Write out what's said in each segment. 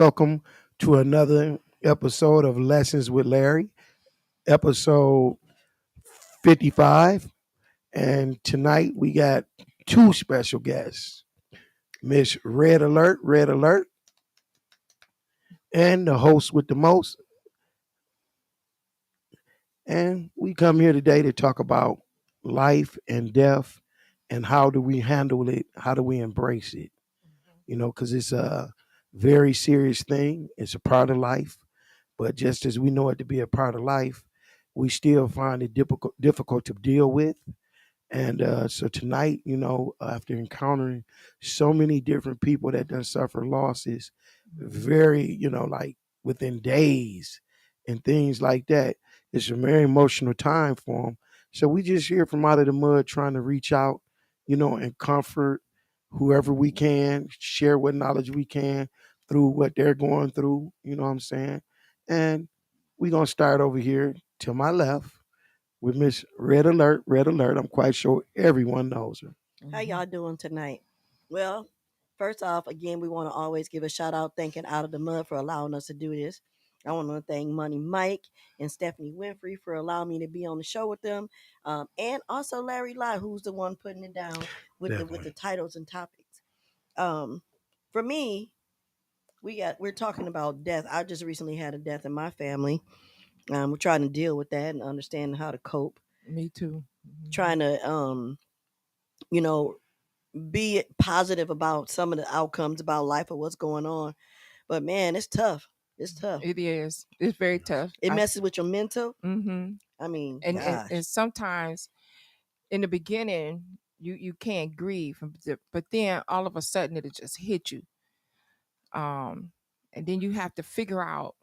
Welcome to another episode of Lessons with Larry, episode 55. And tonight we got two special guests, Miss Red Alert, and the host with the most. And we come here today to talk about life and death and how do we handle it? How do we embrace it? Because it's a very serious thing, it's a part of life. But just as we know it to be a part of life, we still find it difficult to deal with. And so tonight, after encountering so many different people that done suffer losses, very, like within days and things like that, it's a very emotional time for them. So we just here from out of the mud trying to reach out, and comfort whoever we can, share what knowledge we can through what they're going through, you know what I'm saying? And we're going to start over here to my left with Miss Red Alert. Red Alert. I'm quite sure everyone knows her. How y'all doing tonight? Well, first off, again, we want to always give a shout out thanking Out of the Mud for allowing us to do this. I want to thank Money Mike and Stephanie Winfrey for allowing me to be on the show with them, and also Larry Lott, who's the one putting it down with the Definitely. titles and topics. Um, for me, we're talking about death. I just recently had a death in my family. We're trying to deal with that and understand how to cope. Me too. Trying to you know be positive about some of the outcomes about life or what's going on. But man, it's tough. It's tough. It is. It's very tough. It messes with your mental. Mm-hmm. I mean, And gosh. sometimes in the beginning you can't grieve, but then all of a sudden it'll just hit you. And then you have to figure out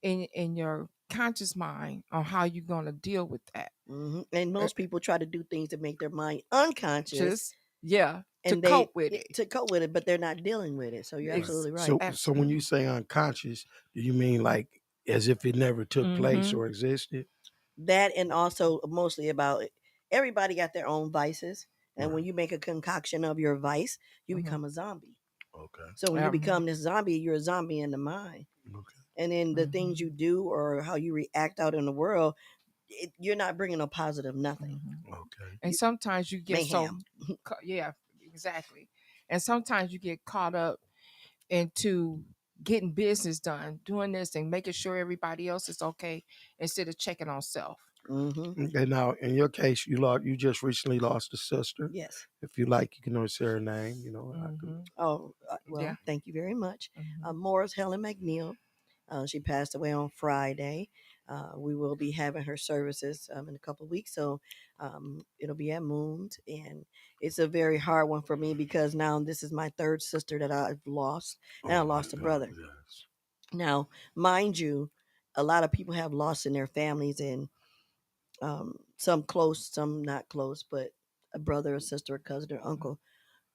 in your conscious mind on how you're gonna deal with that. And most people try to do things to make their mind unconscious Just yeah, to and cope with it. but they're not dealing with it. So you're Right. absolutely right. So when you say unconscious, do you mean like as if it never took place Mm-hmm. or existed? That and also mostly about everybody got their own vices. And when Right. you make a concoction of your vice, you Mm-hmm. become a zombie. Okay. So when you Um, become this zombie, you're a zombie in the mind. Okay. And then the mm-hmm. things you do or how you react out in the world, you're not bringing a positive nothing. Mm-hmm. Okay. And sometimes you get Mayhem. yeah, exactly. And sometimes you get caught up into getting business done, doing this and making sure everybody else is okay instead of checking on self. Hmm. Okay. Now, in your case, you just recently lost a sister. Yes. If you like, you can always say her name. I could. Mm-hmm. Oh, Yeah. well, thank you very much. Mm-hmm. Morris Helen McNeil. She passed away on Friday. We will be having her services in a couple of weeks, so it'll be at Moons, and it's a very hard one for me because now this is my third sister that I've lost, and I Oh my lost a God. brother. Yes. Now, mind you, a lot of people have lost in their families, and some close, some not close, but a brother, a sister, a cousin, or uncle.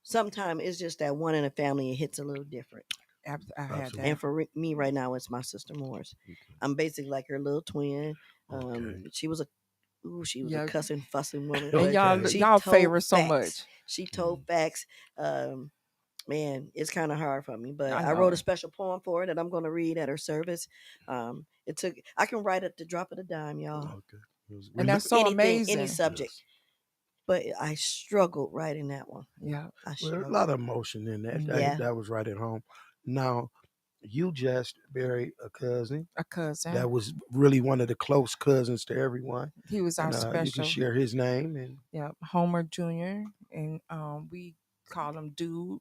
Sometimes it's just that one in a family, it hits a little different. I had Absolutely. And that. for me right now, it's my sister Morris. Okay. I'm basically like her little twin. Okay. She was a Yeah. cussing, fussing woman, And but y'all Okay. she y'all told favor so facts. much. She Mm. told facts. Um, Man, it's kind of hard for me, but I I wrote a know. special poem for her that I'm going to read at her service. I can write at the drop of a dime, y'all. Okay. And that's so Anything, any amazing. subject. Yes. But I struggled writing that one. Yeah. I Well, a struggled. lot of emotion in that. That Yeah. Mm-hmm. that was right at home. Now, you just buried a cousin A cousin. that was really one of the close cousins to everyone, He was our and you can special. share his name. And Yeah, Homer Jr. And we called him Dude.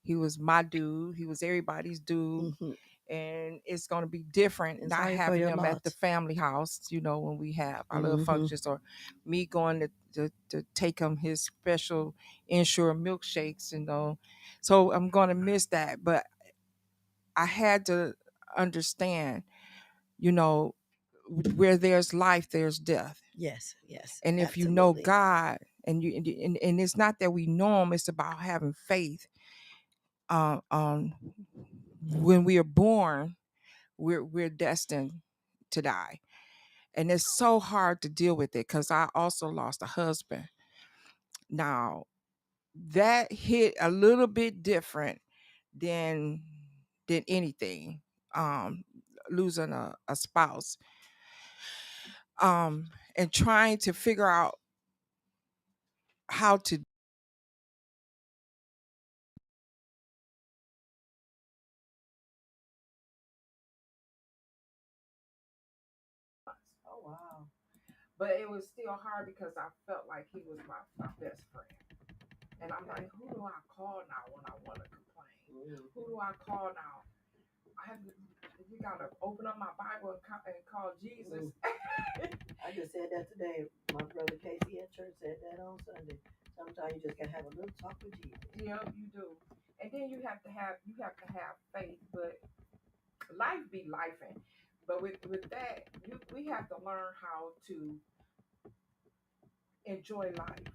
He was my dude. He was everybody's dude. Hmm. And it's going to be different And not sorry for having your him at the loss. family house, when we have our little Hmm. functions, or me going to take him his special insured milkshakes, So I'm going to miss that. But I had to understand, you know, where there's life, there's death. Yes, yes, And if you know absolutely. God, and it's not that we know him, it's about having faith. On When we are born, we're destined to die, and it's so hard to deal with it because I also lost a husband. Now that hit a little bit different than than anything. Losing a spouse, and trying to figure out how to. Oh wow. But it was still hard because I felt like he was my best friend. And I'm like, who do I call now when I want to complain? Who do I call now? You gotta open up my Bible and call Jesus. I just said that today. My brother Casey at church said that on Sunday. Sometimes you just gotta have a little talk with Jesus. Yeah, you do. And then you have to have faith, but life be lifing. But with that, we have to learn how to enjoy life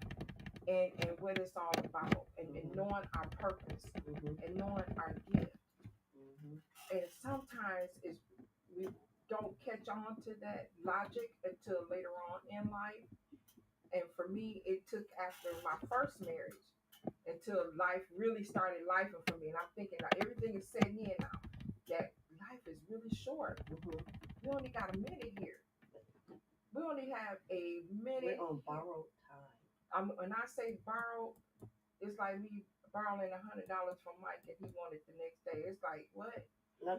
and what it's all about, and knowing our purpose, and knowing our gift. And sometimes we don't catch on to that logic until later on in life. And for me, it took after my first marriage until life really started life for me. And I'm thinking that everything is setting in now. That life is really short. We only got a minute here. We only have a minute. We're on borrowed time. When I say borrow, it's like me borrowing $100 from Mike and he wanted the next day. It's like what? No.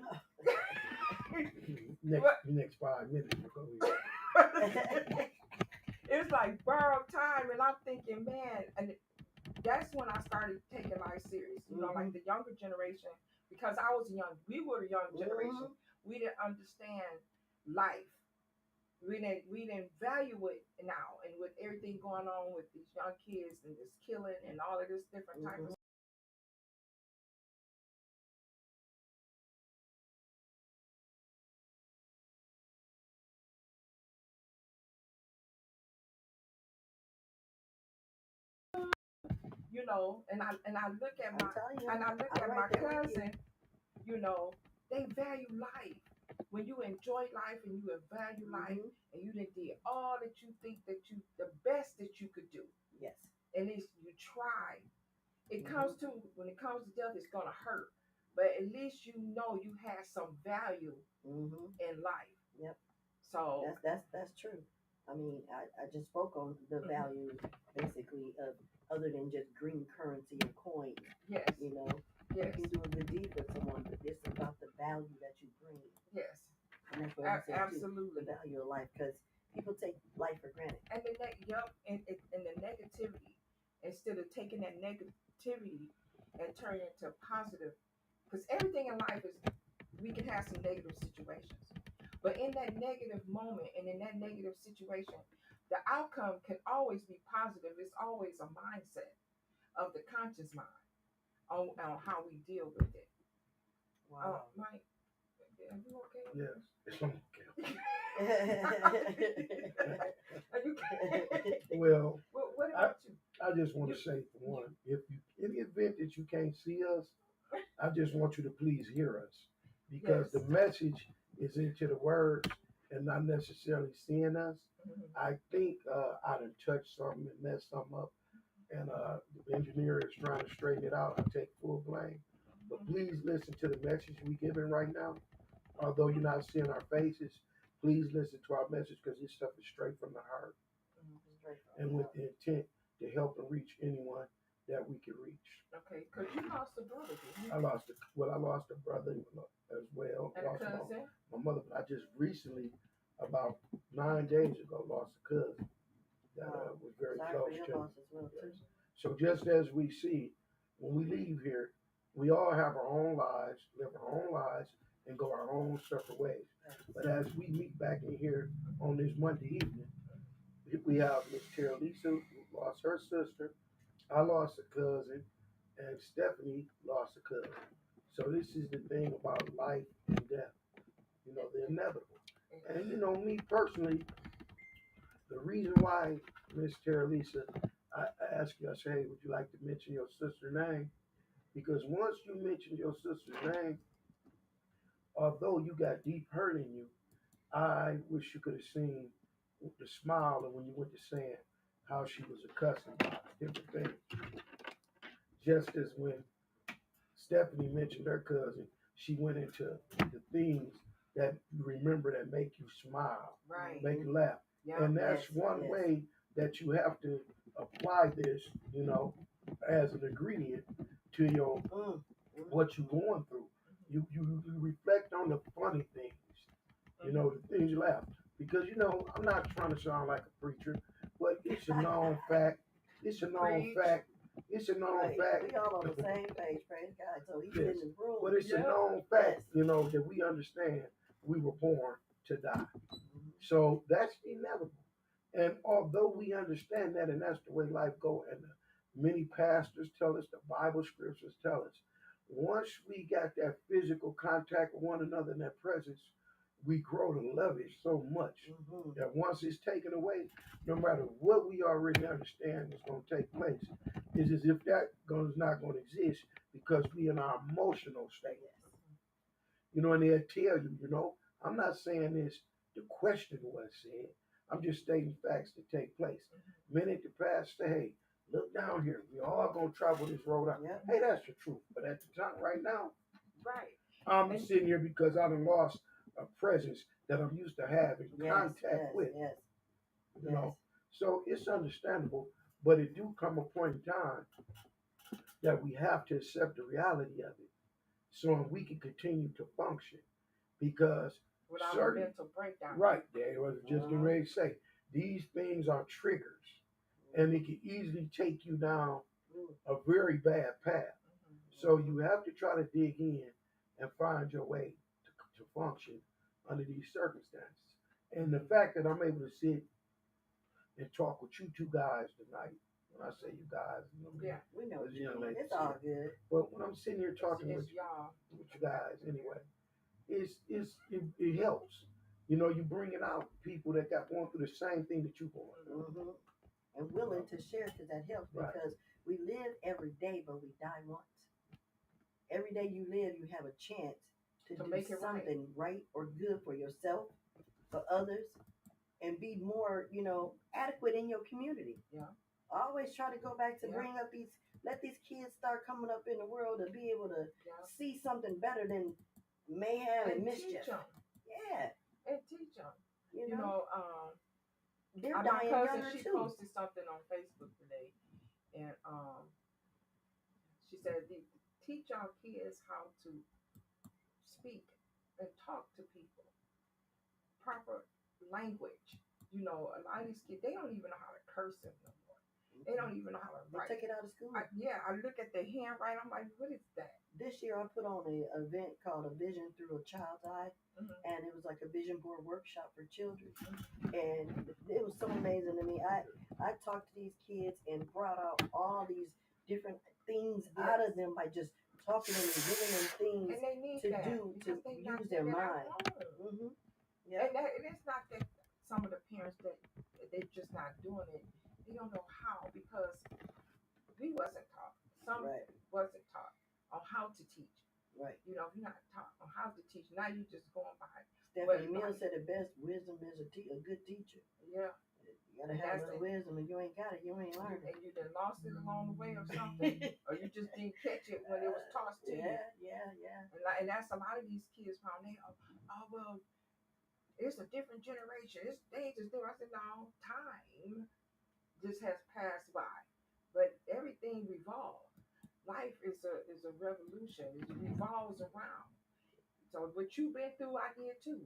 next 5 minutes. It's like borrowed time, and I'm thinking, man, and that's when I started taking life serious. You know, like the younger generation, because we were a young generation. We didn't understand life. We didn't value it now, and with everything going on with these young kids and this killing and all of this different type of. You know, and I look at my cousin. You know, they value life. When you enjoy life and you value life, and you did all that you think that the best that you could do. Yes. And it's you try. It comes to when it comes to death, it's gonna hurt. But at least you know you had some value in life. Yep. So that's true. I mean, I just spoke on the values basically of other than just green currency and coins. Yes. You know, yes. you can do a good deed for someone, but it's about the value that you bring. Yes. And that's what I said absolutely. Too, the value of life, because people take life for granted. And and the negativity, instead of taking that negativity and turning it into positive, because everything in life is, we can have some negative situations, but in that negative moment and in that negative situation, the outcome can always be positive. It's always a mindset of the conscious mind on how we deal with it. Wow. Mike, are you okay? Yes, it's okay. Are you okay? Well, what about you? I just want to say, for one, if you, in the event that you can't see us, I just want you to please hear us, because Yes. the message is into the words and not necessarily seeing us. I think I done touched something and messed something up, and the engineer is trying to straighten it out. I take full blame. But please listen to the message we're giving right now. Although you're not seeing our faces, please listen to our message, because this stuff is straight from the heart and with the intent to help and reach anyone that we can reach. Okay, because you lost a brother, didn't you? I lost a brother as well. And Lost a cousin. my mother, but I just recently, about 9 days ago, lost a cousin that was very close to me. Yes. So just as we see, when we leave here, we all have our own lives, live our own lives, and go our own separate ways. But as we meet back in here on this Monday evening, we have Miss Tara Lisa, who lost her sister. I lost a cousin, and Stephanie lost a cousin. So this is the thing about life and death. You know, they're inevitable. And you know, me personally, the reason why, Miss Tara Lisa, I asked you, I say, hey, would you like to mention your sister's name? Because once you mention your sister's name, although you got deep hurt in you, I wish you could have seen the smile of when you went to saying how she was accustomed to different things. Just as when Stephanie mentioned her cousin, she went into the things that you remember that make you smile, Right. make you laugh. Yeah. And that's Yes, one yes. way that you have to apply this, as an ingredient to your what you're going through. You reflect on the funny things, the things you laugh. Because I'm not trying to sound like a preacher, but it's a known fact. It's a known Preach. fact. It's a known Right. fact. We all on the same page, praise God. So he's Yes. in the room. But it's a Yeah. known fact, that we understand we were born to die. So that's inevitable. And although we understand that, and that's the way life goes, and many pastors tell us, the Bible scriptures tell us, once we got that physical contact with one another in that presence, we grow to love it so much that once it's taken away, no matter what we already understand is going to take place, it's as if that is not going to exist because we in our emotional state. And they'll tell you, I'm not saying this to question what's said. I'm just stating facts that take place. Minute the past say, hey, look down here. We all gonna travel this road out. Yep. Hey, that's the truth. But at the time right now, Right. I'm sitting here because I done lost a presence that I'm used to having contact with. Yes. You know. So it's understandable, but it do come a point in time that we have to accept the reality of it so we can continue to function. Because without certain a mental breakdown. right there was just getting ready to say these things are triggers and it can easily take you down a very bad path. So you have to try to dig in and find your way to function under these circumstances. And the fact that I'm able to sit and talk with you two guys tonight, when I say you guys, Yeah. We know those young ladies it's all here. good. But when I'm sitting here talking It's with y'all. you guys anyway, it helps. You bringing out people that got going through the same thing that you're going through. And willing to share because that helps Right. because we live every day, but we die once. Every day you live, you have a chance to do make it something right or good for yourself, for others, and be more, adequate in your community. Yeah. I always try to go back to bring up let these kids start coming up in the world and be able to see something better than mayhem and mischief. Teach them. Yeah. And teach them. You know, they're my dying cousin, younger she too. posted something on Facebook today, and she said, teach our kids how to speak and talk to people, proper language. A lot of these kids, they don't even know how to curse no more. They don't even know how to write. They took it out of school. I look at the handwriting. I'm like, what is that? This year I put on an event called A Vision Through a Child's Eye, and it was like a vision board workshop for children, and it was so amazing to me. I talked to these kids and brought out all these different things out of them by just talking to them and giving them things and they need to that do to use their mind. Yeah. And it's not that some of the parents that they're just not doing it. They don't know how because we wasn't taught. Some wasn't taught on how to teach. Right. If you're not taught on how to teach, now you just going by. Stephanie Mills said it best: wisdom is a good teacher. Yeah. You gotta have a little wisdom, and you ain't got it. You ain't learned it. And you done lost it along the way or something, or you just didn't catch it when it was tossed to you. Yeah. And that's a lot of these kids found out. Oh well, it's a different generation. It's dangerous. I said, no, time just has passed by, but everything revolves. Life is a revolution. It revolves around. So what you've been through, I did too.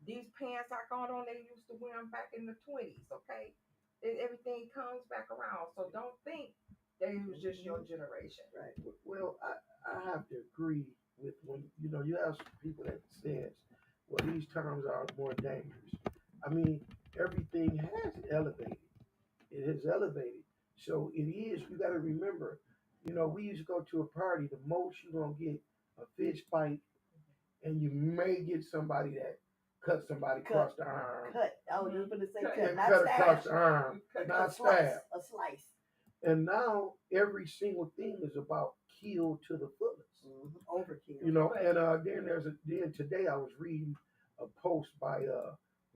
These pants I got on, they used to wear them back in the 20s. Okay, everything comes back around. So don't think that it was just your generation. Right. Well, I have to agree with when you have some people that says, well, these terms are more dangerous. I mean, everything has elevated. It has elevated. So it is. You got to remember. We used to go to a party. The most you're gonna get a fist fight, and you may get somebody that cut somebody across the arm. I was just going to say cut, And not cut stab. across the arm, not stab. A slice. And now every single thing is about kill to the fullest. Overkill. And then today I was reading a post by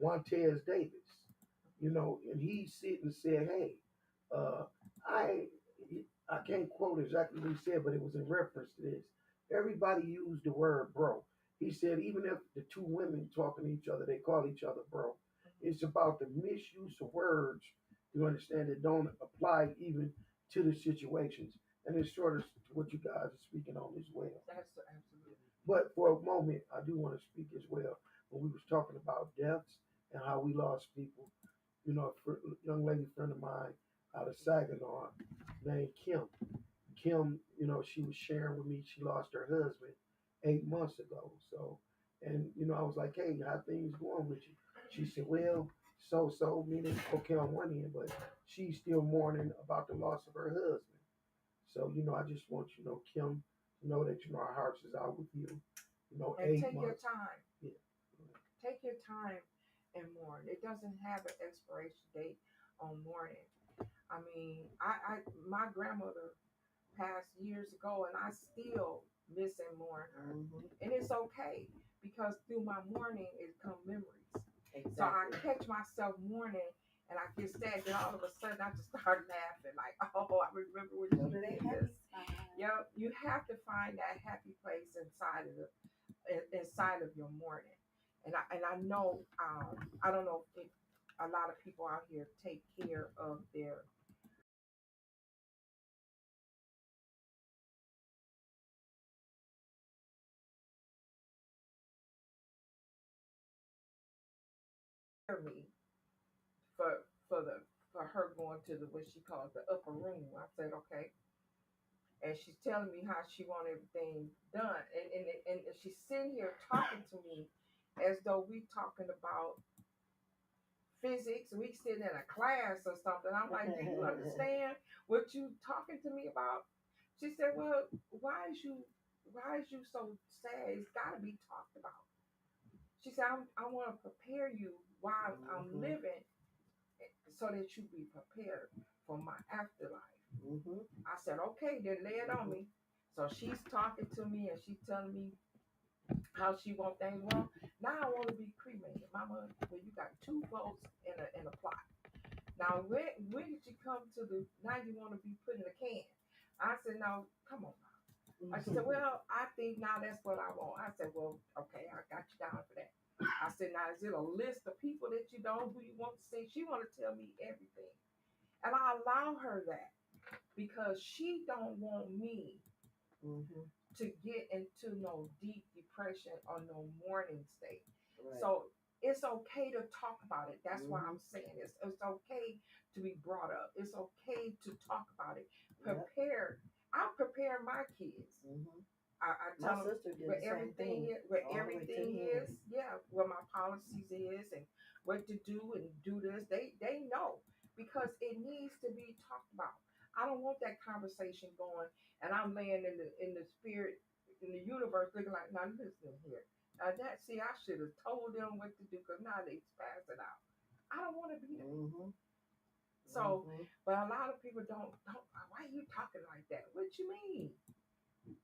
Montez Davis, and he sit and said, hey, I can't quote exactly what he said, but it was in reference to this. Everybody used the word bro. He said even if the two women talking to each other, they call each other bro. It's about the misuse of words. You understand it don't apply even to the situations, and it's sort of what you guys are speaking on as well. That's absolutely. But for a moment, I do want to speak as well. When we was talking about deaths and how we lost people, a young lady friend of mine out of Saginaw named Kim. Kim, she was sharing with me she lost her husband 8 months ago. So, and I was like, hey, how things going with you? She said, well, so, meaning okay on one end, but she's still mourning about the loss of her husband. So, I just want Kim, to know that our hearts is out with you. And eight take your months. time. Yeah. Take your time and mourn. It doesn't have an expiration date on mourning. I mean, I my grandmother passed years ago, and I still miss and mourn her. And it's okay because through my mourning, it come memories. Exactly. So I catch myself mourning, and I get sad. Then all of a sudden, I just start laughing, like, "Oh, I remember when Go to she that did happy this." spot. You have to find that happy place inside of your mourning. And I know I don't know if a lot of people out here take care of their me for her going to the what she calls the upper room. I said okay, and she's telling me how she want everything done, and she's sitting here talking to me as though we talking about physics. We sitting in a class or something. I'm like, do you understand what you talking to me about? She said, well, why is you so sad? It's got to be talked about. She said, I want to prepare you while I'm living so that you be prepared for my afterlife. I said, okay, then lay it on me. So she's talking to me and she's telling me how she want things. Well, now I want to be cremated. Mama, well, you got two votes in a plot. Now, when did you come to the, now you want to be put in a can? I said, no, come on now. I said, well, I think now that's what I want. I said, well, okay, I got you down for that. I said, now is it a list of people that you know who you want to see? She want to tell me everything. And I allow her that because she don't want me to get into no deep depression or no mourning state. Right. So it's okay to talk about it. That's why I'm saying this. It's okay to be brought up. It's okay to talk about it. Prepare. I prepare my kids. I tell My them sister did where the same everything thing. is, where All the way to everything the is, end. yeah, where my policies is and what to do and do this. They know because it needs to be talked about. I don't want that conversation going and I'm laying in the spirit in the universe looking like, now listen here. Now that see I should have told them what to do because now they passing out. I don't want to be there. So but a lot of people don't why are you talking like that? What you mean?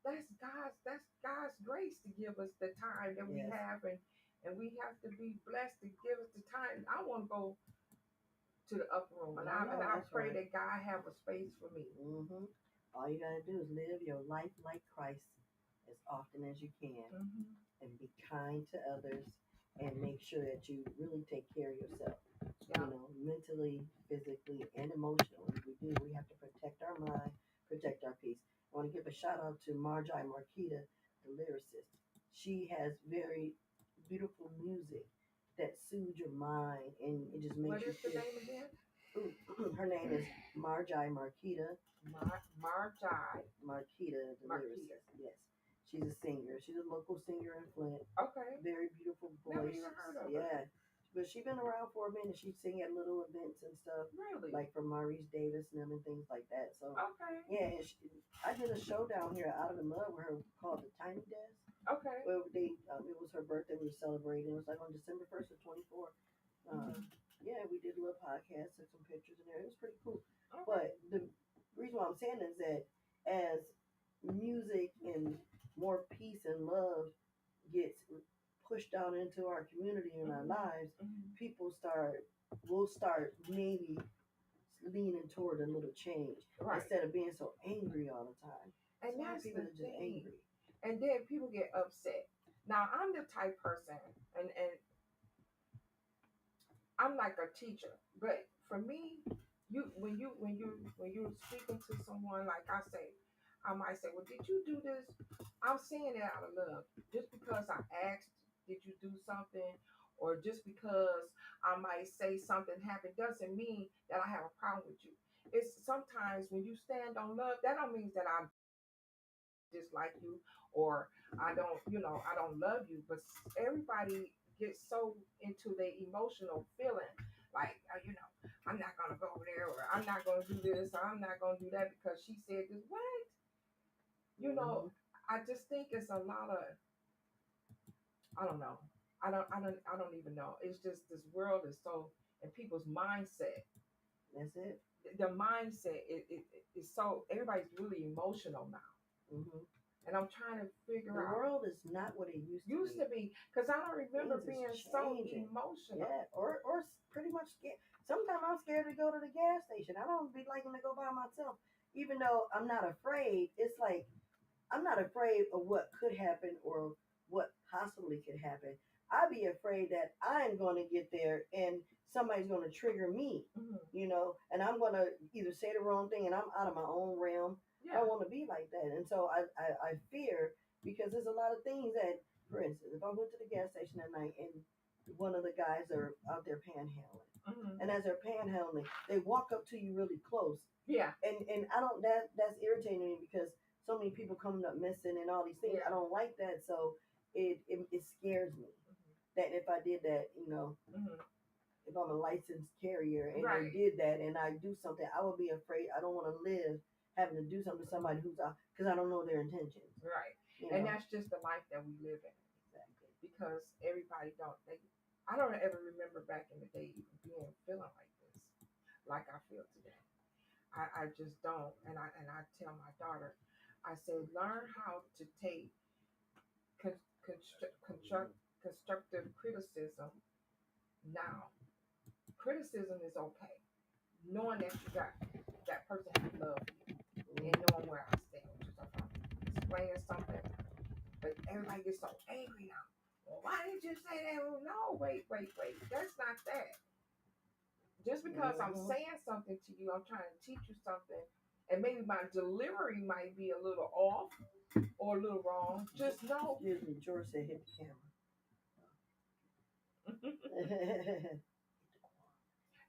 That's God's grace to give us the time that we have and we have to be blessed to give us the time. I want to go to the upper room and I pray that God have a space for me. All you gotta do is live your life like Christ as often as you can, and be kind to others, and make sure that you really take care of yourself. Yeah. Mentally, physically, and emotionally. We have to protect our mind, protect our peace. I want to give a shout out to Margi Marquita, the lyricist. She has very beautiful music that soothes your mind and it just makes What you is the feel. name again? Her name is Margi Marquita. Margi Marquita, the lyricist. Yes. She's a singer. She's a local singer in Flint. Okay. Very beautiful voice. Never even heard of her. Yeah. But she's been around for a minute. She sing at little events and stuff. Really? Like for Maurice Davis and them and things like that. So okay. Yeah, and I did a show down here out of the mud with her called the Tiny Desk. Okay. Well, it was her birthday. We were celebrating. It was like on December 1st of 24. Yeah, we did a little podcast, took some pictures in there. It was pretty cool. Okay. But the reason why I'm saying is that as music and more peace and love gets pushed out into our community and our lives, we'll start maybe leaning toward a little change, right, instead of being so angry all the time. And So that's people the are just thing. angry. and then people get upset. Now I'm the type person, and I'm like a teacher, but for me, when you're speaking to someone, like I say, I might say, "Well, did you do this?" I'm saying it out of love. Just because I asked, "Did you do something?" or just because I might say something happened doesn't mean that I have a problem with you. It's sometimes when you stand on love, that don't mean that I dislike you or I don't love you. But everybody gets so into their emotional feeling, like I'm not gonna go over there, or I'm not gonna do this, or I'm not gonna do that because she said this. What? You know, I just think it's a lot of, I don't know. I don't even know. It's just this world is so, and people's mindset. That's it. The mindset is so, everybody's really emotional now. Mm-hmm. And I'm trying to figure The out. world is not what it used To be, because I don't remember Things being is so changing. emotional. Yeah, or pretty much scared. Sometimes I'm scared to go to the gas station. I don't be liking to go by myself, even though I'm not afraid. It's like I'm not afraid of what could happen or what possibly could happen. I'd be afraid that I'm going to get there and somebody's going to trigger me, and I'm going to either say the wrong thing and I'm out of my own realm. I Yeah. don't want to be like that. And so I fear because there's a lot of things that, for instance, if I went to the gas station at night and one of the guys are out there panhandling, and as they're panhandling, they walk up to you really close. Yeah. And I don't, that's irritating me because so many people coming up missing and all these things. Yeah. I don't like that. So it scares me that if I did that, if I'm a licensed carrier and Right. they did that and I do something, I would be afraid. I don't want to live having to do something to somebody who's out because I don't know their intentions. Right. You And know? that's just the life that we live in. Exactly. Because everybody don't. I don't ever remember back in the day even being feeling like this, like I feel today. I just don't. And I tell my daughter, I say, learn how to take constructive criticism now. Criticism is okay, knowing that you got that person has love for you and knowing where I stand, which is about explaining something. But everybody gets so angry now. Well, why did you say that? Well, no, wait. That's not that. Just because I'm saying something to you, I'm trying to teach you something, and maybe my delivery might be a little off or a little wrong. Just know. Excuse me, George said hit the camera.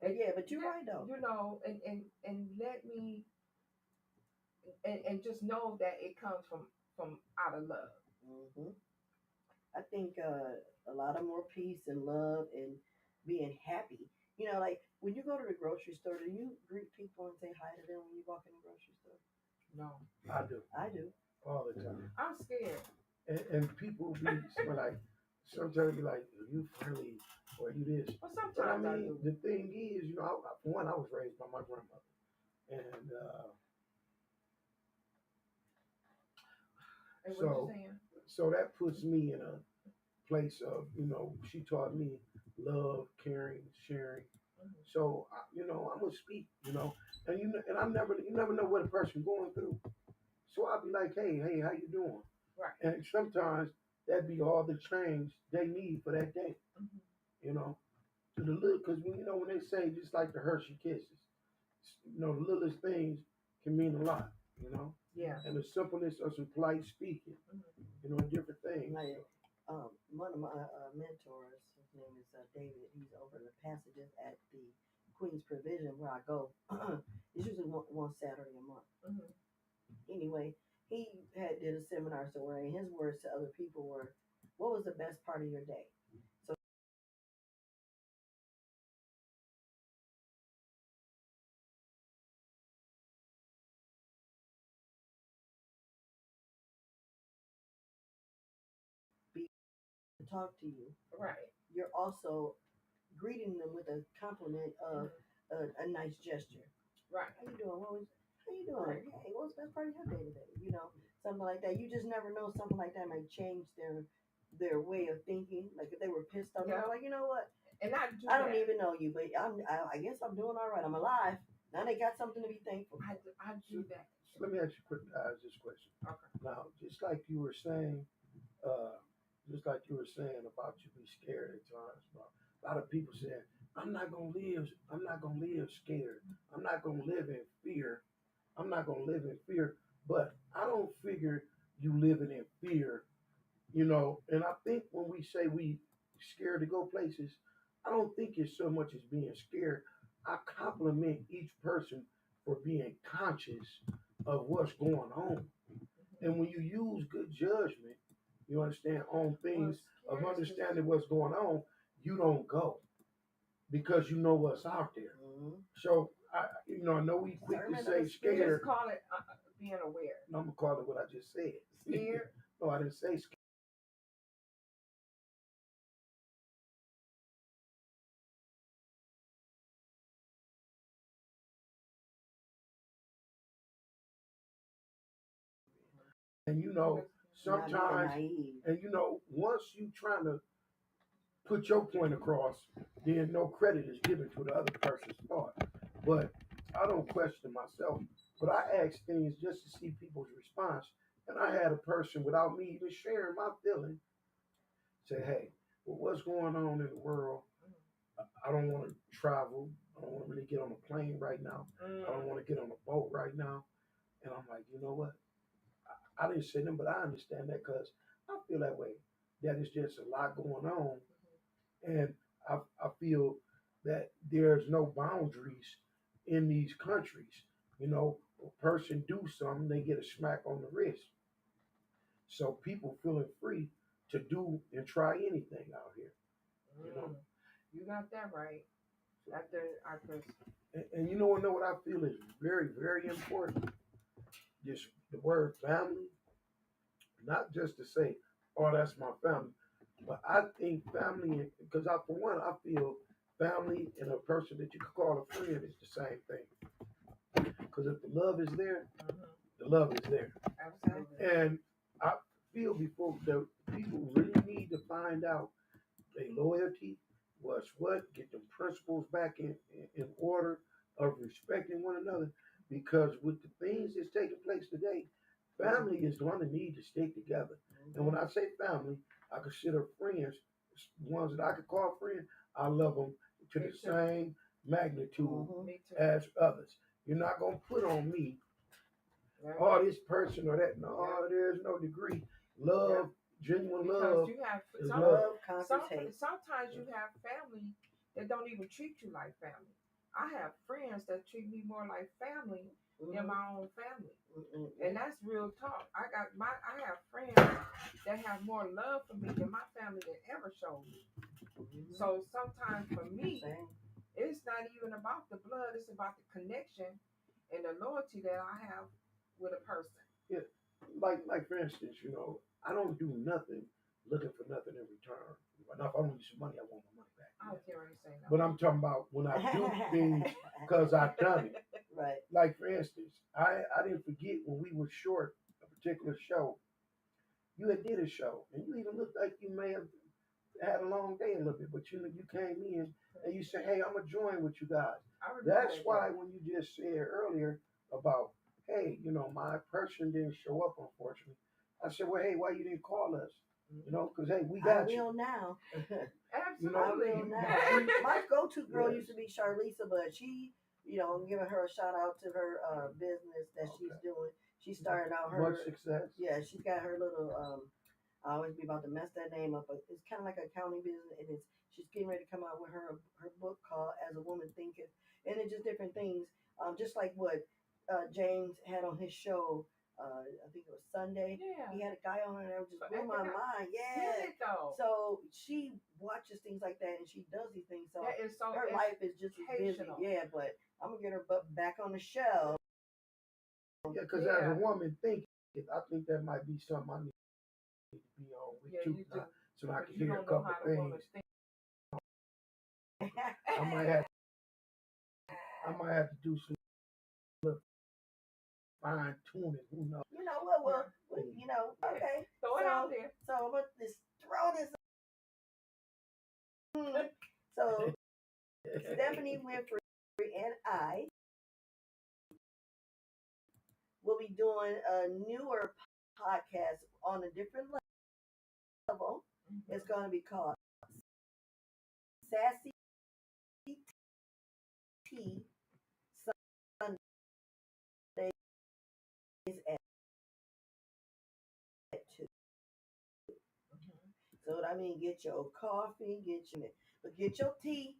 Yeah, but you're right though. And let me and just know that it comes from out of love. Mm-hmm. I think a lot of more peace and love and being happy. Like when you go to the grocery store, do you greet people and say hi to them when you walk in the grocery store? No, I do I do. all the time. I'm scared. And people be like, sometimes be like, "Are you friendly or you this?" But But I sometimes I mean, do. the thing is, for one, I was raised by my grandmother, and And what you so saying? so that puts me in a place of, she taught me love, caring, sharing. Mm-hmm. So I'm gonna speak, and and you never know what a person going through. So I'll be like, hey, how you doing? Right. And sometimes that be all the change they need for that day, Mm-hmm. you know. To the little, because when they say just like the Hershey Kisses, the littlest things can mean a lot, Yeah. and the simpleness of some polite speaking, Mm-hmm. and different things. Like one of my mentors, his name is David. He's over the passages at the Queen's Provision where I go. It's usually one Saturday a month. Mm-hmm. Anyway, he did a seminar somewhere, and his words to other people were, "What was the best part of your day?" So be to talk to you. Right. You're also greeting them with a compliment of a nice gesture. Right. How you doing? How you doing? Right. Hey, what was the best part of your day today? Something like that. You just never know. Something like that might change their way of thinking. Like if they were pissed off, Yeah. like, you know what? And I don't even know you, but I guess I'm doing all right. I'm alive. Now they got something to be thankful for. I do that. So let me ask you quick this question. Okay. Now, uh, just like you were saying about you be scared at times. About a lot of people saying, I'm not gonna live scared. I'm not gonna live in fear. I'm not gonna live in fear. But I don't figure you living in fear, and I think when we say we scared to go places, I don't think it's so much as being scared. I compliment each person for being conscious of what's going on. And when you use good judgment, you understand on things of understanding what's going on, you don't go because you know what's out there. Mm-hmm. So I know we quick to say You scared. just call it being aware. No, I'm gonna call it what I just said. Scared. No, I didn't say scared. And Not being sometimes, naive. and once you trying to put your point across, then no credit is given to the other person's thought. But I don't question myself, but I ask things just to see people's response. And I had a person without me even sharing my feeling say, hey, well, what's going on in the world? I don't want to travel. I don't want to really get on a plane right now. I don't want to get on a boat right now. And I'm like, you know what? I didn't say them, but I understand that because I feel that way. That is just a lot going on. And I feel that there's no boundaries in these countries. A person do something, they get a smack on the wrist. So people feeling free to do and try anything out here. You know. You got that right. After. And know what I feel is very, very important. Just the word family, not just to say, "Oh, that's my family," but I think family, because for one, I feel family and a person that you could call a friend is the same thing. Because if the love is there, the love is there. Absolutely. And I feel before the people really need to find out their loyalty was what, get them principles back in order of respecting one another. Because with the things that's taking place today, family is going to need to stick together. And when I say family, I consider friends, ones that I could call friends, I love them to the same magnitude as others. You're not going to put on me, oh, this person or that. No, there's no degree. Love, genuine Because love. you have is some, love. sometimes you have family that don't even treat you like family. I have friends that treat me more like family than my own family. And that's real talk. I have friends that have more love for me than my family that ever showed me. So sometimes for me, it's not even about the blood, it's about the connection and the loyalty that I have with a person. Yeah. Like for instance, I don't do nothing looking for nothing in return. Now, if I don't need some money, I want my money back. I don't care what you say. No. But I'm talking about when I do things because I've done it. Right. Like for instance, I didn't forget when we were short a particular show. You had did a show, and you even looked like you may have had a long day a little bit, but you came in and you said, "Hey, I'm gonna join with you guys." That's why when you just said earlier about, "Hey, my person didn't show up, unfortunately," I said, "Well, hey, why you didn't call us?" Because hey, we got you. I will now. Absolutely. I will now. My go-to girl used to be Charlisa, but she, giving her a shout out to her business that she's doing. She started out her much success. Yeah, she's got her little. I always be about to mess that name up, but it's kind of like a accounting business, and she's getting ready to come out with her book called "As a Woman Thinketh," and it's just different things. Just like what James had on his show. I think it was Sunday. Yeah. He had a guy on there that just blew my mind. Yeah. Though. So she watches things like that and she does these things. So her life is just as busy. Yeah, but I'm gonna get her back on the show. Yeah, because as a woman thinking, I think that might be something I need to be on with too, so I can hear a couple things. I might have to do some fine tuning. Who knows? You know what? Well, okay. Throw it out there. So I'm gonna just throw this. So Stephanie Winfrey and I we'll be doing a newer podcast on a different level. It's going to be called Sassy Tea Sundays at 2. So what I mean, get your coffee, get your tea,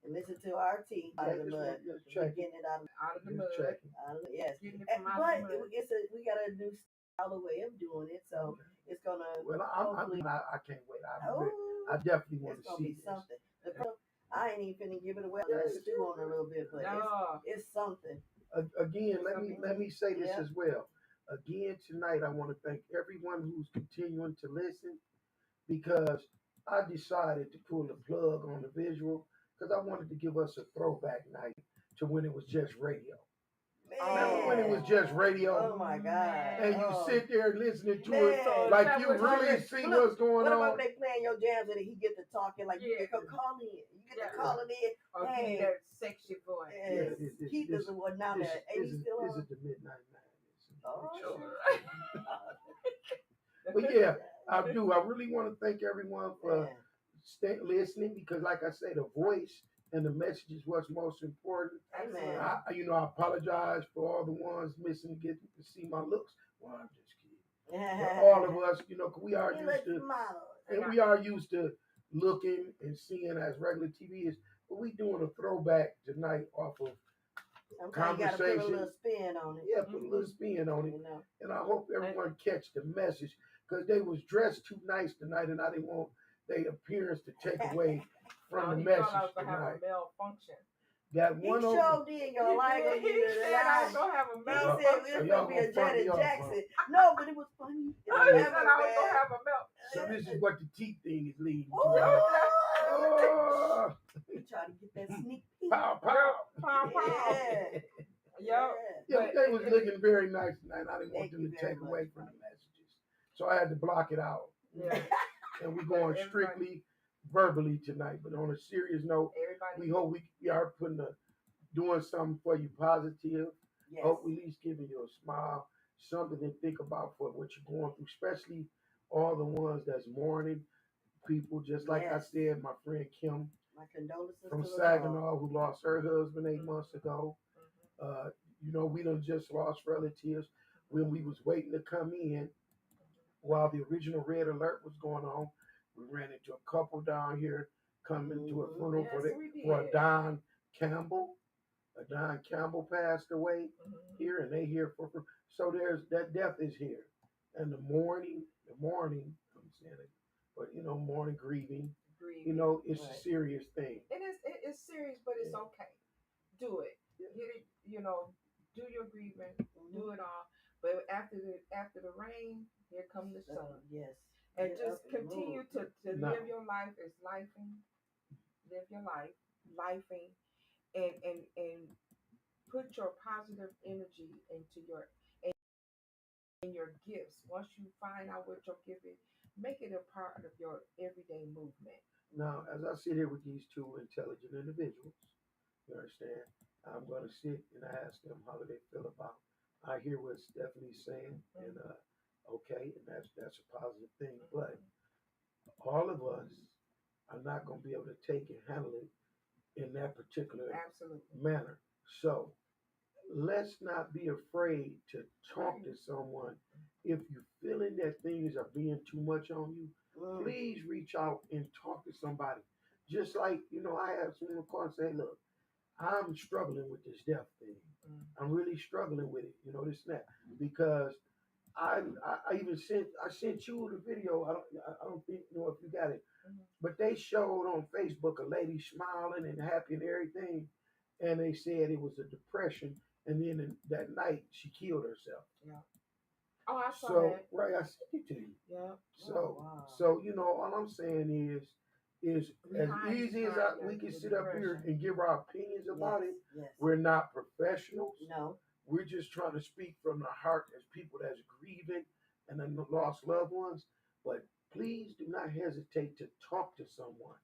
and listen to our tea out of the mud. We're getting it Out of the mud. out of the, yes. Getting it from out But of the mud. we got a new style of way of doing it, so it's gonna. Well, hopefully, I can't wait. oh, I definitely want it's to gonna see be this. something. I ain't even finna give it away. I'm gonna stew on it a little bit, but No. it's something. Again, let me say this Yeah. as well. Again, tonight I want to thank everyone who's continuing to listen because I decided to pull the plug on the visual because I wanted to give us a throwback night to when it was just radio. Remember when it was just radio? Oh my God. And you sit there listening to Man. it like you really see what's going What on. about they playing your jams and he get to talking like you Yeah. can call in. You get to calling in. Or Hey. that sexy voice. Yes. Keith is the one now that This Amy still is on. the Midnight Madness. Oh, Sure. But yeah, I do. I really want to thank everyone for Man. listening because, like I say, the voice and the message is what's most important. Amen. I apologize for all the ones missing to get to see my looks. Well, I'm just kidding. But all of us, 'cause we are used to, and we are used to looking and seeing as regular TV is. But we doing a throwback tonight off of Sometimes you gotta put a little spin on it. Yeah, put a little spin on it. You know. And I hope everyone catch the message because they was dressed too nice tonight, and I didn't want their appearance to take away from the message I was gonna have tonight. a malfunction. Got He one showed did y'all like He said I was gonna have a He malfunction. said it was gonna be a Janet Jackson. No, but it was funny. He said I was gonna have a malfunction. So this is what the teeth thing is leading to. Oh, you try to get that sneak peek. Pow, pow. Pow, pow. Yeah. Yeah, they was looking very nice tonight. I didn't want Thank them you to very take much. away from the messages. So I had to block it out. Yeah. And we're going strictly verbally tonight. But on a serious note, we hope we are doing something for you positive. Yes. Hope we at least giving you a smile, something to think about for what you're going through, especially all the ones that's mourning people. Just like I said, my friend Kim my condolences from to Saginaw who lost her husband 8 months ago. We done just lost relatives when we was waiting to come in while the original red alert was going on. We ran into a couple down here coming to a funeral for a Don Campbell. Don Campbell passed away here, and they here for so there's that death is here, and the mourning. I'm saying it, but mourning, grieving. It's a serious thing. It's serious, but it's okay. Do it. Get it. Do your grieving. Do it all. But after the rain, here comes the sun. Yes. And just continue to live your life as lifing. Live your life, lifing, and put your positive energy into your gifts. Once you find out what your gift is, make it a part of your everyday movement. Now, as I sit here with these two intelligent individuals, you understand, I'm going to sit and ask them how do they feel about. I hear what Stephanie's saying, and okay, and that's a positive thing. But all of us are not going to be able to take and handle it in that particular manner. So let's not be afraid to talk to someone. If you're feeling that things are being too much on you, please reach out and talk to somebody. Just like, I have someone call and say, look, I'm struggling with this death thing. I'm really struggling with it, this and that. Because I even sent you the video. I don't think if you got it. But they showed on Facebook a lady smiling and happy and everything. And they said it was a depression. And then that night she killed herself. Yeah. Oh, I saw that. Right, I sent it to you. Yeah. So all I'm saying is as easy as we can sit up here and give our opinions about it. Yes. We're not professionals. No. We're just trying to speak from the heart as people that's grieving and then lost loved ones. But please do not hesitate to talk to someone.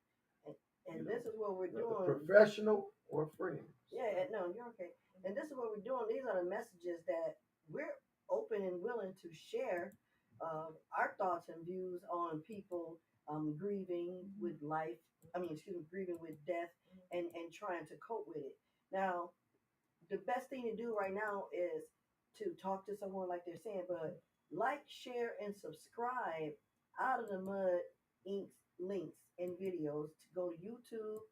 And this is what we're doing. Professional or friends. Yeah, no, you're okay. And this is what we're doing. These are the messages that we're open and willing to share our thoughts and views on people grieving with life. I mean, excuse me, grieving with death and trying to cope with it. Now, the best thing to do right now is to talk to someone like they're saying, but like, share, and subscribe out of the mud inks links and videos to go to YouTube.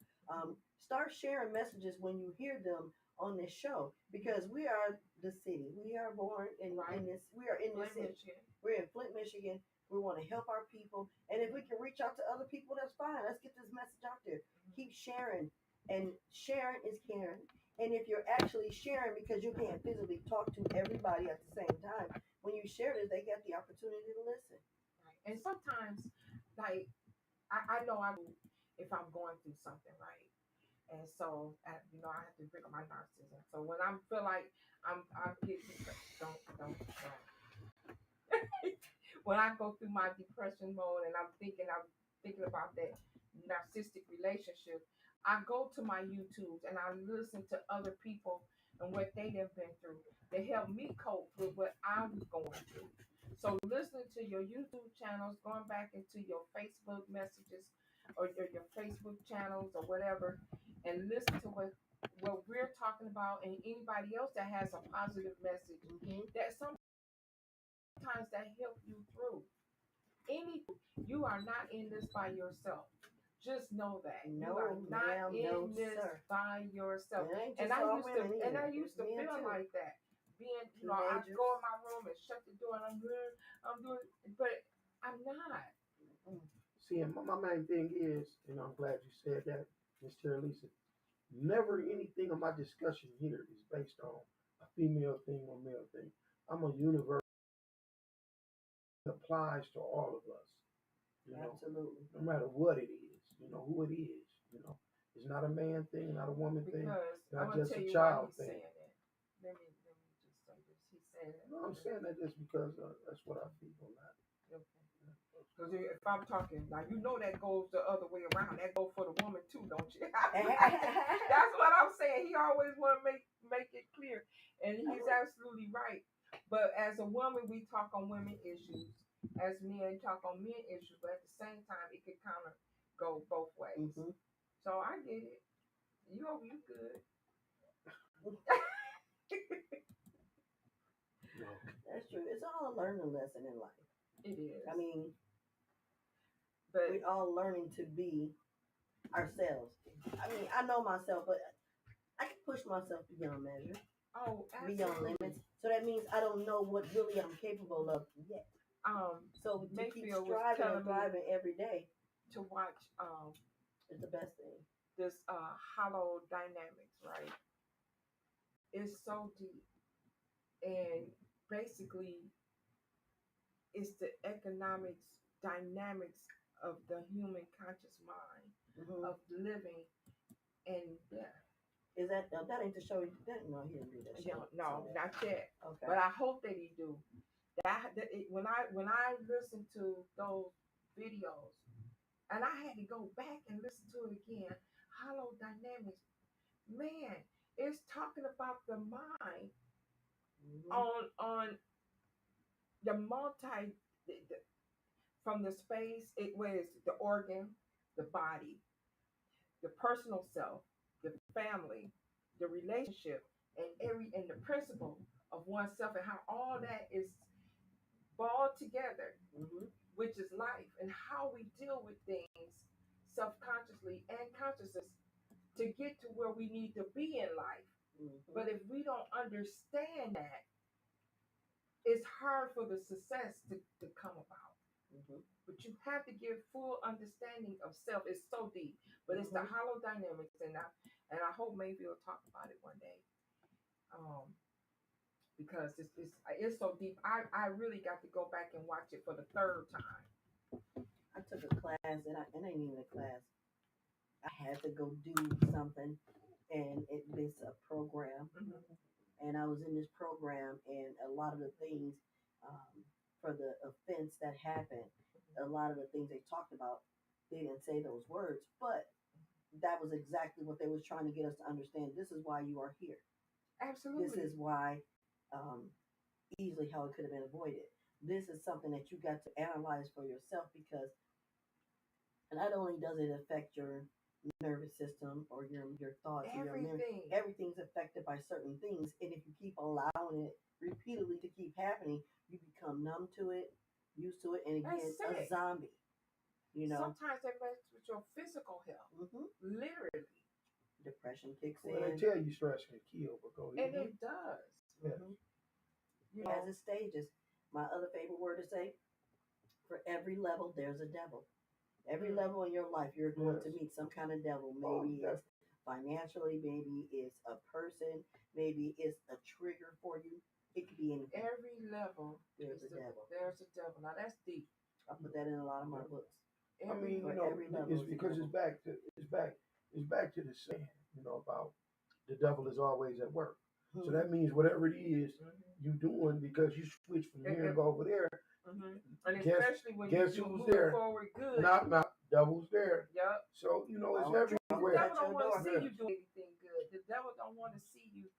Start sharing messages when you hear them on this show because we are the city. We are born in this. We are in this city. Michigan. We're in Flint, Michigan. We want to help our people, and if we can reach out to other people, that's fine. Let's get this message out there. Keep sharing, and sharing is caring. And if you're actually sharing because you can't physically talk to everybody at the same time, when you share this, they get the opportunity to listen. Right. And sometimes, like, I know if I'm going through something, right? And so, I have to bring up my narcissism. So when I feel like I'm getting don't. When I go through my depression mode and I'm thinking about that narcissistic relationship, I go to my YouTubes and I listen to other people and what they have been through to help me cope with what I'm going through. So listening to your YouTube channels, going back into your Facebook messages or your Facebook channels or whatever, and listen to what we're talking about and anybody else that has a positive message that sometimes that help you through anything. You are not in this by yourself. Just know that you are No, not ma'am, in no, this sir. by yourself. It ain't And just I all used to, women and either. I used It's to men feel too. like that. Being, I Teenagers. go in my room and shut the door, and I'm doing, but I'm not. See, and my main thing is, and I'm glad you said that, Miss Terry Lisa. Never anything of my discussion here is based on a female thing or male thing. I'm a universe that applies to all of us. Absolutely. No matter what it is, who it is. It's not a man thing, not a woman thing, Because I'm not gonna just tell a you why child he's thing. saying it. Let me just say this. He's saying it. No, I'm saying that just because that's what I feel on that. Okay. Because if I'm talking, now that goes the other way around. That goes for the woman too, don't you? That's what I'm saying. He always want to make it clear, and he's absolutely right. But as a woman, we talk on women issues. As men, talk on men issues. But at the same time, it could kind of go both ways. So I get it. You good. No. That's true. It's all a learning lesson in life. It is. I mean, but we're all learning to be ourselves. I mean, I know myself, but I can push myself beyond measure, beyond limits. So that means I don't know what really I'm capable of yet. So to keep striving and thriving every day to watch is the best thing. This hollow dynamics, right? It's so deep, and basically, it's the economics dynamics of the human conscious mind of living and death. Is that ain't to show you that? No, he didn't do that. No, not yet. Okay. But I hope that he do. When I listen to those videos, and I had to go back and listen to it again. Hollow dynamics, man, it's talking about the mind on the from the space. It was the organ, the body, the personal self, the family, the relationship, and the principle of oneself, and how all that is balled together, which is life, and how we deal with things self-consciously and consciousness to get to where we need to be in life. But if we don't understand that, it's hard for the success to come about. But you have to give full understanding of self. It's so deep, but it's the hollow dynamics, and I hope maybe we'll talk about it one day, because it's so deep. I really got to go back and watch it for the third time. I took a class, and it ain't even a class. I had to go do something, and it's a program, and I was in this program, and a lot of the things for the offense that happened, a lot of the things they talked about, they didn't say those words, but that was exactly what they was trying to get us to understand. This is why you are here. Absolutely. This is why um, easily how it could have been avoided. This is something that you got to analyze for yourself because not only does it affect your nervous system or your thoughts or your memory, Everything. everything's affected by certain things. And if you keep allowing it repeatedly to keep happening, you become numb to it, used to it, and And again, a sick. zombie. You know, Sometimes they mess with your physical health. Literally. depression kicks Well, they in. tell you stress can kill, but go And ahead. it does. Yes. You It has know, its stages. My other favorite word to say: for every level, there's a devil. Every level in your life, you're going to Yes. meet some kind of devil. Oh, Maybe it's financially, maybe it's a person, maybe it's a trigger for you. It could be anything. every level There's a devil. There's a devil. Now that's deep. I put that in a lot of my books. I mean, For you know, every level it's is a because devil. it's back to the saying, you know, about the devil is always at work. So Mhm. that means whatever it is you doing because you switch from here and go over there. And Guess especially when guess you who's move there? forward good. Not devil's there. Yep. So you know it's Well, The everywhere. devil don't your want door. to see you doing anything good. The devil don't want to see you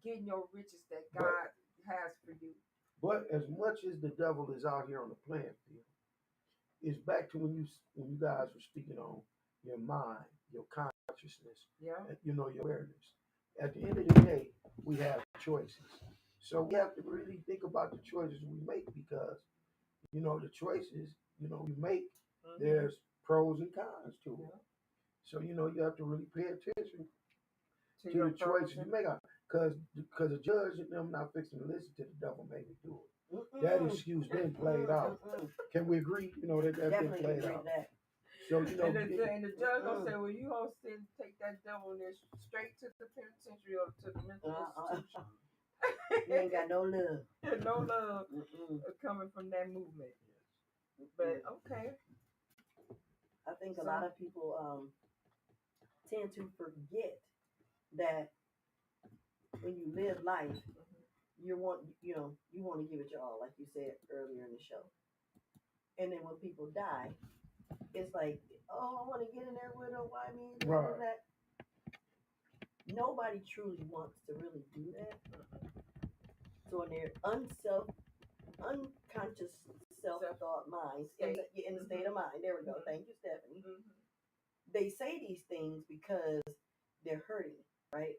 getting your riches that But- God has for you. But as much as the devil is out here on the playing field, it's back to when you guys were speaking on your mind, your consciousness, Yeah. and, you know, your awareness. At the end of the day, we have choices. So we have to really think about the choices we make because, you know, the choices, you know, we make, there's pros and cons to it. Yeah. So, you know, you have to really pay attention To to your the choices you person. make. Because the judge and them not fixing to listen to the devil made me do it. Mm-mm. That excuse been played out. Mm-mm. Can we agree? You know, that's been Definitely played agree out. with that. So, you know, And the judge gonna Mm-mm. say, well, you gonna take that devil in there straight to the penitentiary or to the mental institution. You ain't got no love. No love Mm-mm. coming from that movement. But okay. I think a lot of people tend to forget that when you live life, you want to give it your all, like you said earlier in the show. And then when people die, it's like, oh, I want to get in there with them. Why me? This Right. and that. Nobody truly wants to really do that. So in their unconscious self-thought minds, in the state of mind, there we go. Thank you, Stephanie. They say these things because they're hurting, right?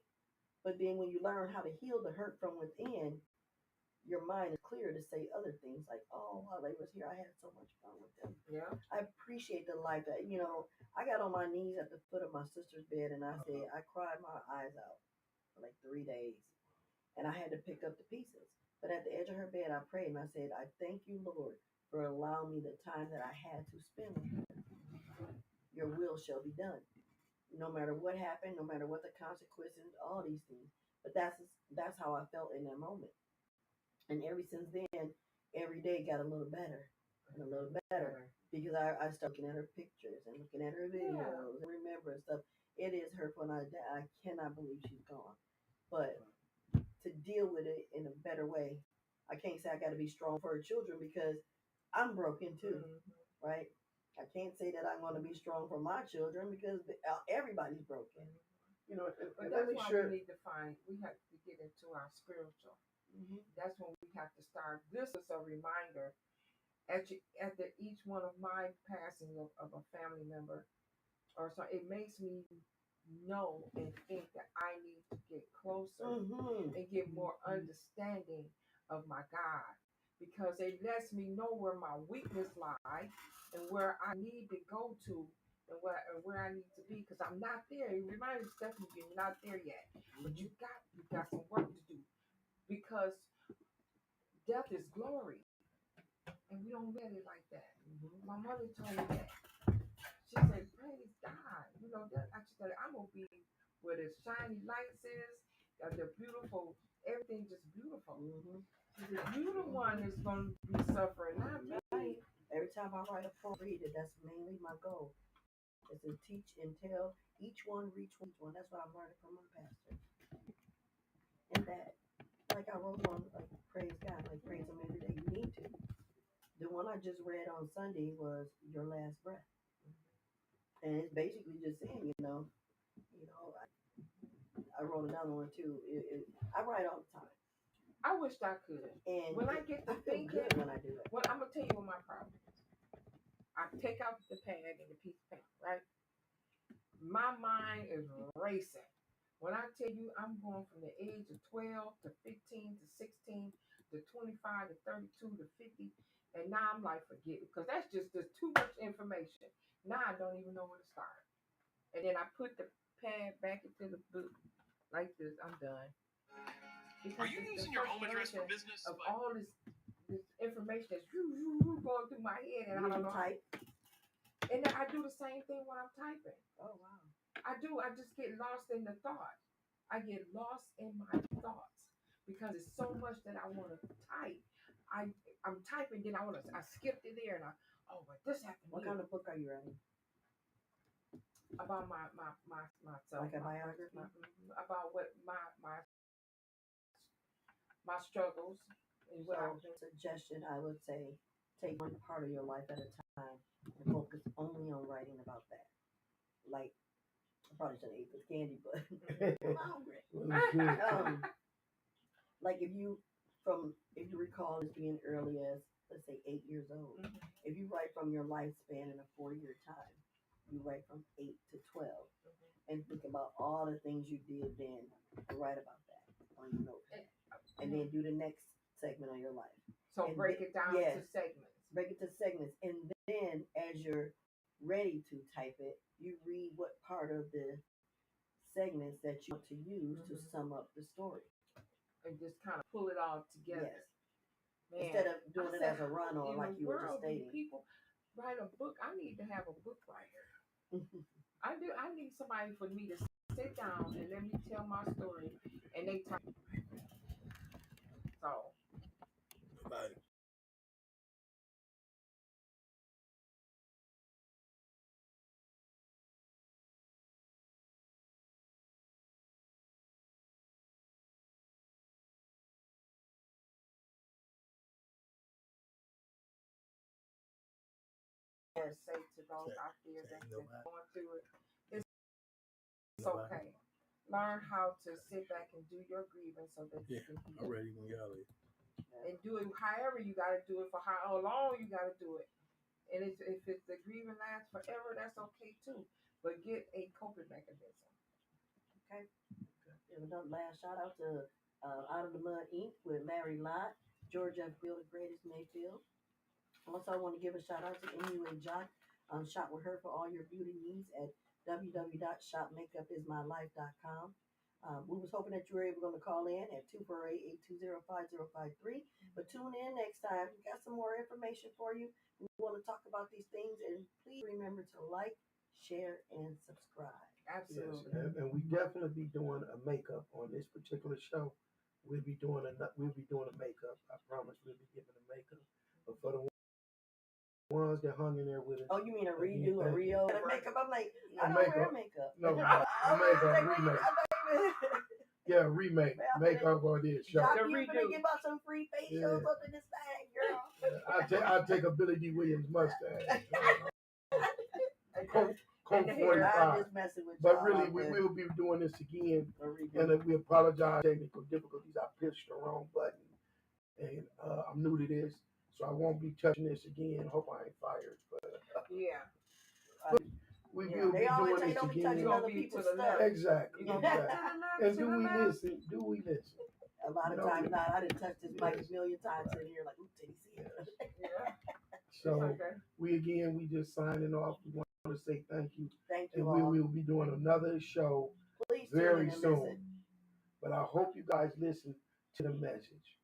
But then when you learn how to heal the hurt from within, your mind is clear to say other things like, oh, while they was here, I had so much fun with them. Yeah. I appreciate the life that, I got on my knees at the foot of my sister's bed and I said, I cried my eyes out for like 3 days and I had to pick up the pieces. But at the edge of her bed, I prayed and I said, I thank you, Lord, for allowing me the time that I had to spend with you. Your will shall be done. No matter what happened, no matter what the consequences, all these things. But that's how I felt in that moment. And ever since then, every day got a little better and a little better because I started looking at her pictures and looking at her videos and remembering stuff. It is hurtful, and I cannot believe she's gone. But to deal with it in a better way, I can't say I got to be strong for her children because I'm broken too, right? I can't say that I'm going to be strong for my children because everybody's broken. You know, But that's why we need to we have to get into our spiritual. That's when we have to start. This is a reminder after each one of my passing of a family member, or so it makes me know and think that I need to get closer and get more understanding of my God, because it lets me know where my weakness lies and where I need to go to and where I need to be, because I'm not there. It reminds me, Stephanie, you're not there yet, but you got some work to do, because death is glory, and we don't get it like that. My mother told me that. She said, "Praise God." You know that. I said, "I'm gonna be where the shiny lights is, the beautiful, everything just beautiful." She said, "You the one that's gonna be suffering, not me." Every time I write a poem, read it. That's mainly my goal. Is to teach and tell each one, reach each one. That's what I'm learning from my pastor. And that, like I wrote one, like praise God, like praise Him every day. You need to. The one I just read on Sunday was Your Last Breath, and it's basically just saying, I wrote another one too. I write all the time, I wish I could. And When I get to I feel thinking, good when I do it. well, I'm gonna tell you what my problem is. I take out the pad and the piece of paper, right? My mind is racing. When I tell you I'm going from the age of 12 to 15 to 16 to 25 to 32 to 50, and now I'm like, forget it, because that's just there's too much information. Now I don't even know where to start. And then I put the pad back into the book like this. I'm done. Because Are you using your home address for business? Of all this information that's going through my head, and I don't know. Type. And then I do the same thing when I'm typing. Oh wow. I do. I just get lost in the thought. I get lost in my thoughts because it's so much that I want to type. I'm typing, then I skipped it there, and but this happened. What kind of book are you writing? About myself. Like a biography? About what my struggles and what I've been. Suggestion, I would say, take one part of your life at a time and focus only on writing about that. Like, I probably shouldn't eat this candy, but I'm hungry. Like if you recall as being early as, let's say, 8 years old, if you write from your lifespan in a 4-year time, you write from 8 to 12, and think about all the things you did then, and write about that on your notepad, and then do the next segment of your life. So and break it down to segments. Break it to segments, and then as you're ready to type it, you read what part of the segments that you want to use to sum up the story. And just kind of pull it all together. Yes. Man, instead of doing it as a run or like you were just stating. People write a book. I need to have a book writer. I do. I need somebody for me to sit down and let me tell my story, and they talk. So. Right. Say to those out there that's going through it, it's okay. Learn how to sit back and do your grieving so that you can heal. I'm ready when y'all is. And do it however you got to do it, for how long you got to do it. And if it's the grieving lasts forever, that's okay too. But get a coping mechanism. Okay. Last shout out to Out of the Mud Inc. with Larry Lott, Georgia Field, the greatest Mayfield. Also, I want to give a shout out to MUA Jock. Shop with her for all your beauty needs at www.shopmakeupismylife.com. We was hoping that you were able to call in at 248-820-5053. But tune in next time. We got some more information for you. We want to talk about these things, and please remember to like, share, and subscribe. Absolutely. Yes, and we definitely be doing a makeup on this particular show. We'll be doing a makeup. I promise we'll be giving a makeup. But for the ones that hung in there with us. Oh, you mean a redo, a Rio? Makeup? I'm like, I don't wear makeup. No, makeup, remake. Yeah, remake. Makeup on this show. You finna give out some free facials up in this thing, girl. I take a Billy D. Williams mustache. Coke I'm 45. just messing with you. But really, we will be doing this again. And we apologize for technical difficulties. I pushed the wrong button. And I'm new to this. So I won't be touching this again. Hope I ain't fired. But yeah. We will be doing this again. Exactly. And do we listen? A lot of times not. I didn't touch this mic a million times in here, like, ooh, titties. Yeah. So we just signing off. We want to say thank you. Thank you and all. We will be doing another show Please very soon. But I hope you guys listen to the message.